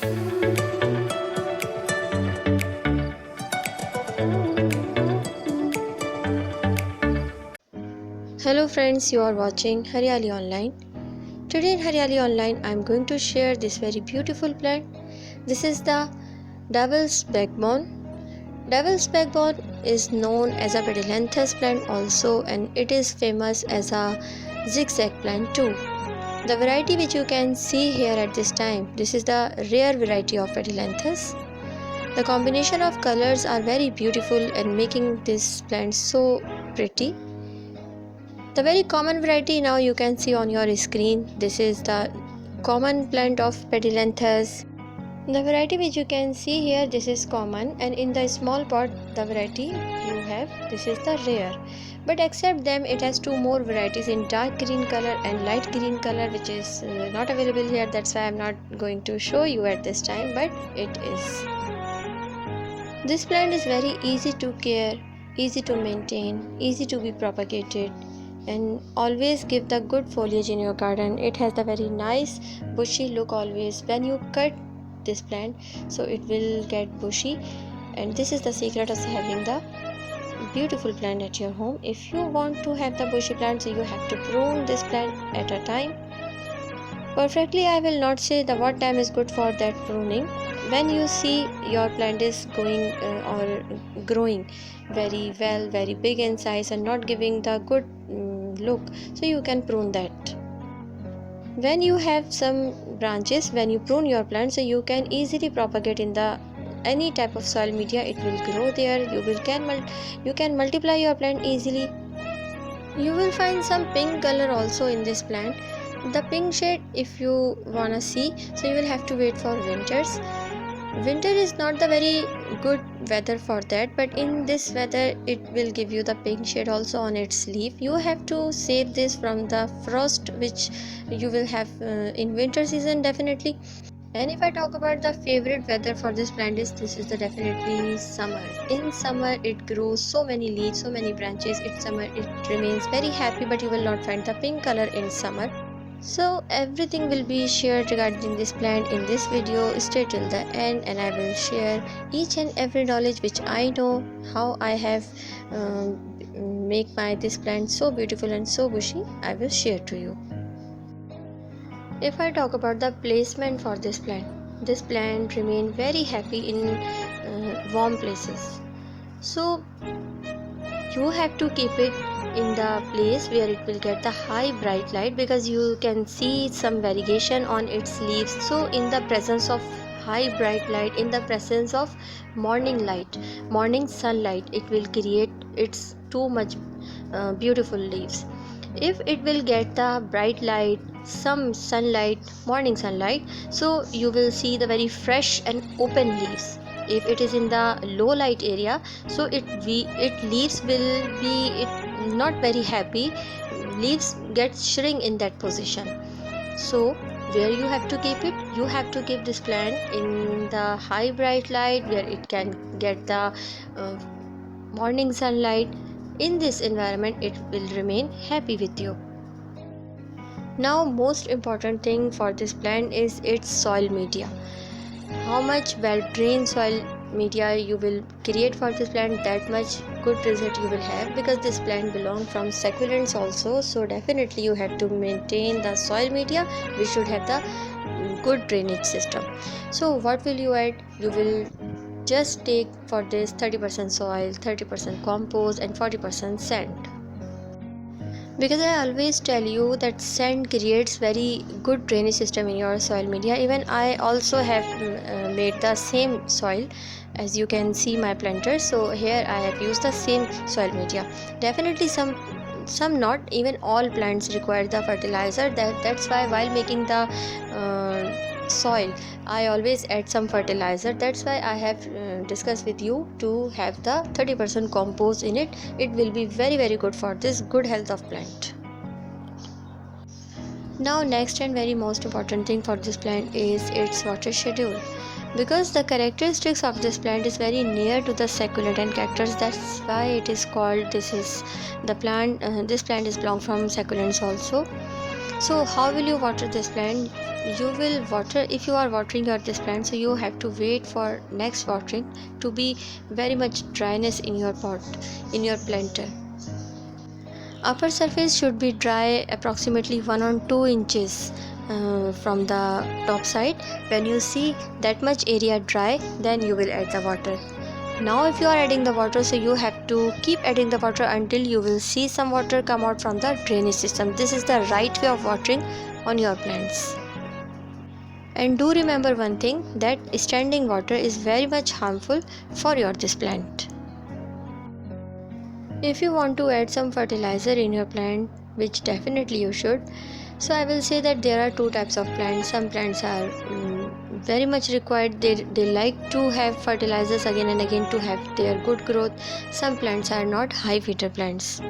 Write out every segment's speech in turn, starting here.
Hello friends, you are watching Haryali Online. Today in Haryali Online, I am going to share this very beautiful plant. This is the Devil's Backbone. Devil's Backbone is known as a Pedilanthus plant also, and it is famous as a Zigzag plant too. The variety which you can see here at this time, this is the rare variety of Pedilanthus. The combination of colors are very beautiful and making this plant so pretty. The very common variety now you can see on your screen. This is the common plant of Pedilanthus. The variety which you can see here, this is common, and in the small pot the variety you have, this is the rare. But except them, it has two more varieties in dark green color and light green color, which is not available here. That's why I'm not going to show you at this time, but it is. This plant is very easy to care, easy to maintain, easy to be propagated, and always give the good foliage in your garden. It has the very nice bushy look always. When you cut this plant, so it will get bushy, and this is the secret of having the beautiful plant at your home. If you want to have the bushy plant, so you have to prune this plant at a time perfectly. I will not say the what time is good for that pruning. When you see your plant is going or growing very well, very big in size and not giving the good look, so you can prune that. When you have some branches, when you prune your plant, so you can easily propagate in the any type of soil media. It will grow there. You can multiply your plant easily. You will find some pink color also in this plant. The pink shade, if you wanna see, so you will have to wait for winters. Winter is not the very good weather for that, but in this weather it will give you the pink shade also on its leaf. You have to save this from the frost which you will have in winter season definitely. And if I talk about the favorite weather for this plant, is this is the definitely summer. In summer it grows so many leaves, so many branches. In summer it remains very happy, but you will not find the pink color in summer. So everything will be shared regarding this plant in this video. Stay till the end and I will share each and every knowledge which I know, how I have make my this plant so beautiful and so bushy. I will share to you. If I talk about the placement for this plant remain very happy in warm places. So you have to keep it in the place where it will get the high bright light, because you can see some variegation on its leaves. So in the presence of high bright light, in the presence of morning sunlight, it will create its too much beautiful leaves. If it will get the bright light, some sunlight, morning sunlight, so you will see the very fresh and open leaves. If it is in the low light area, so it leaves will be not very happy. Leaves get shrink in that position. So where you have to keep it, you have to keep this plant in the high bright light where it can get the morning sunlight. In this environment it will remain happy with you. Now most important thing for this plant is its soil media. How much well drained soil media you will create for this plant, that much good result you will have, because this plant belongs from succulents also. So definitely you have to maintain the soil media. We should have the good drainage system. So what will you add? You will just take for this 30% soil, 30% compost and 40% sand. Because I always tell you that sand creates very good drainage system in your soil media. Even I also have made the same soil, as you can see my planters. So here I have used the same soil media. Definitely some not even all plants require the fertilizer. That's why while making the soil I always add some fertilizer. That's why I have discussed with you to have the 30% compost in it. It will be very good for this good health of plant. Now next and very most important thing for this plant is its water schedule. Because the characteristics of this plant is very near to the succulent and cactus, that's why it is called, this plant is belong from succulents also. So how will you water this plant? You will water, if you are watering this plant, so you have to wait for next watering to be very much dryness in your pot, in your planter. Upper surface should be dry approximately 1 or 2 inches from the top side. When you see that much area dry, then you will add the water. Now if you are adding the water, so you have to keep adding the water until you will see some water come out from the drainage system. This is the right way of watering on your plants. And do remember one thing, that standing water is very much harmful for this plant. If you want to add some fertilizer in your plant, which definitely you should, so I will say that there are two types of plants. Some plants are very much required, they like to have fertilizers again and again to have their good growth. Some plants are not high feeder plants.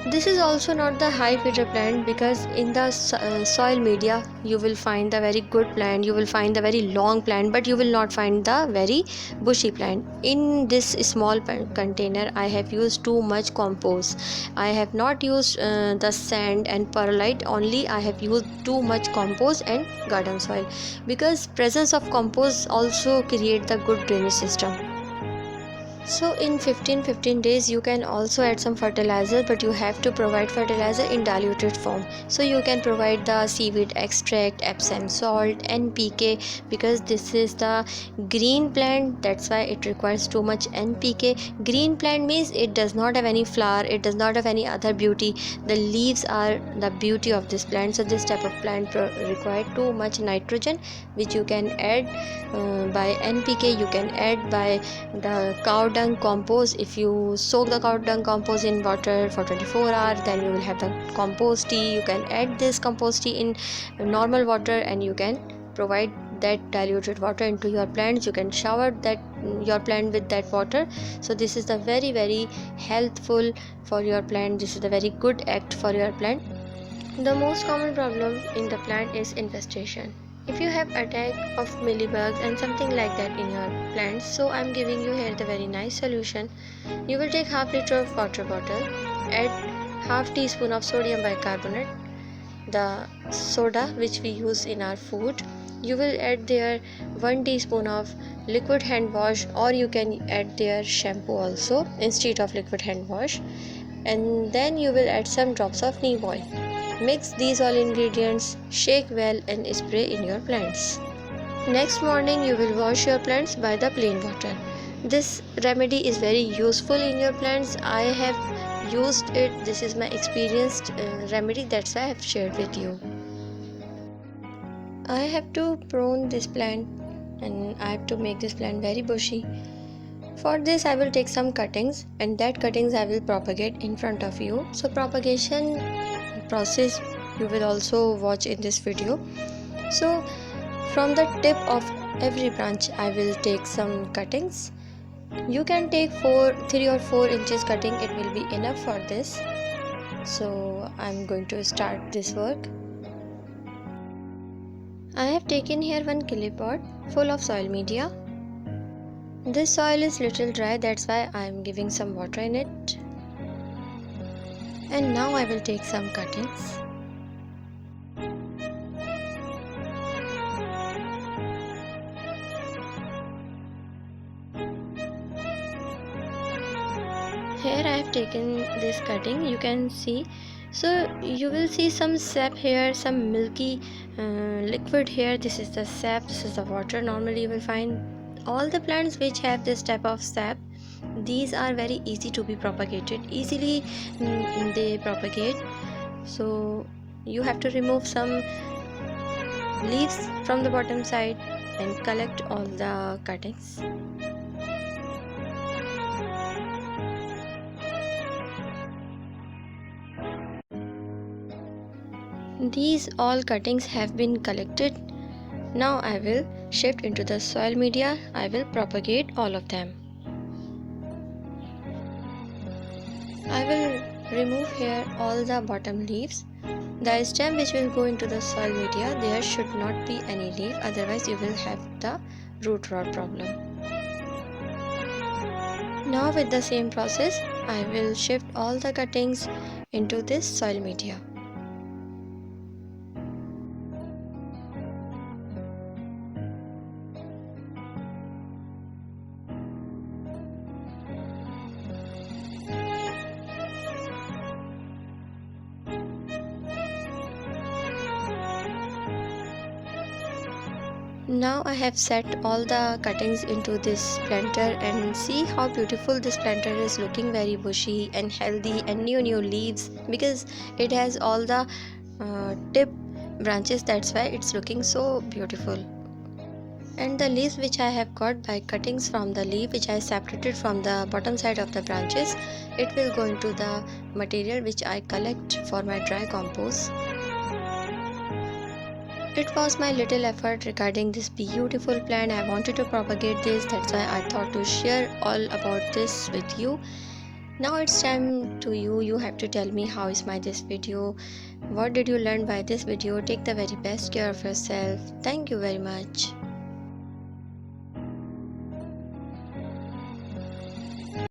This is also not the high feeder plant, because in the soil media you will find the very good plant, you will find the very long plant, but you will not find the very bushy plant. In this small container I have used too much compost. I have not used the sand and perlite, only I have used too much compost and garden soil, because presence of compost also create the good drainage system. So in 15 days you can also add some fertilizer, but you have to provide fertilizer in diluted form. So you can provide the seaweed extract, Epsom salt, NPK, because this is the green plant, that's why it requires too much NPK. Green plant means it does not have any flower, it does not have any other beauty. The leaves are the beauty of this plant. So this type of plant require too much nitrogen, which you can add by NPK, you can add by the cow dung compost. If you soak the cow dung compost in water for 24 hours, then you will have the compost tea. You can add this compost tea in normal water, and you can provide that diluted water into your plants. You can shower that your plant with that water. So this is the very healthful for your plant. This is the very good act for your plant. The most common problem in the plant is infestation. If you have attack of mealybugs and something like that in your plants, so I'm giving you here the very nice solution. You will take half liter of water bottle, add half teaspoon of sodium bicarbonate, the soda which we use in our food. You will add there 1 teaspoon of liquid hand wash, or you can add there shampoo also instead of liquid hand wash, and then you will add some drops of neem oil. Mix these all ingredients, shake well and spray in your plants. Next morning you will wash your plants by the plain water. This remedy is very useful in your plants. I have used it. This is my experienced remedy, that's why I have shared with you. I have to prune this plant and I have to make this plant very bushy. For this I will take some cuttings, and that cuttings I will propagate in front of you. So propagation process you will also watch in this video. So from the tip of every branch I will take some cuttings. You can take 3 or 4 inches cutting, it will be enough for this. So I'm going to start this work. I have taken here one clay pot full of soil media. This soil is little dry, that's why I am giving some water in it. And now I will take some cuttings. Here I have taken this cutting, you can see. So you will see some sap here, some milky liquid here. This is the sap, this is the water. Normally you will find all the plants which have this type of sap, these are very easy to be propagated. Easily they propagate. So you have to remove some leaves from the bottom side and collect all the cuttings. These all cuttings have been collected. Now I will shift into the soil media. I will propagate all of them. I will remove here all the bottom leaves. The stem which will go into the soil media, there should not be any leaf, otherwise you will have the root rot problem. Now with the same process, I will shift all the cuttings into this soil media. Now I have set all the cuttings into this planter, and see how beautiful this planter is looking, very bushy and healthy and new leaves, because it has all the tip branches. That's why it's looking so beautiful. And the leaves which I have got by cuttings from the leaf which I separated from the bottom side of the branches, it will go into the material which I collect for my dry compost. It was my little effort regarding this beautiful plant. I wanted to propagate this, that's why I thought to share all about this with you. Now it's time to you have to tell me how is my this video, what did you learn by this video. Take the very best care of yourself. Thank you very much.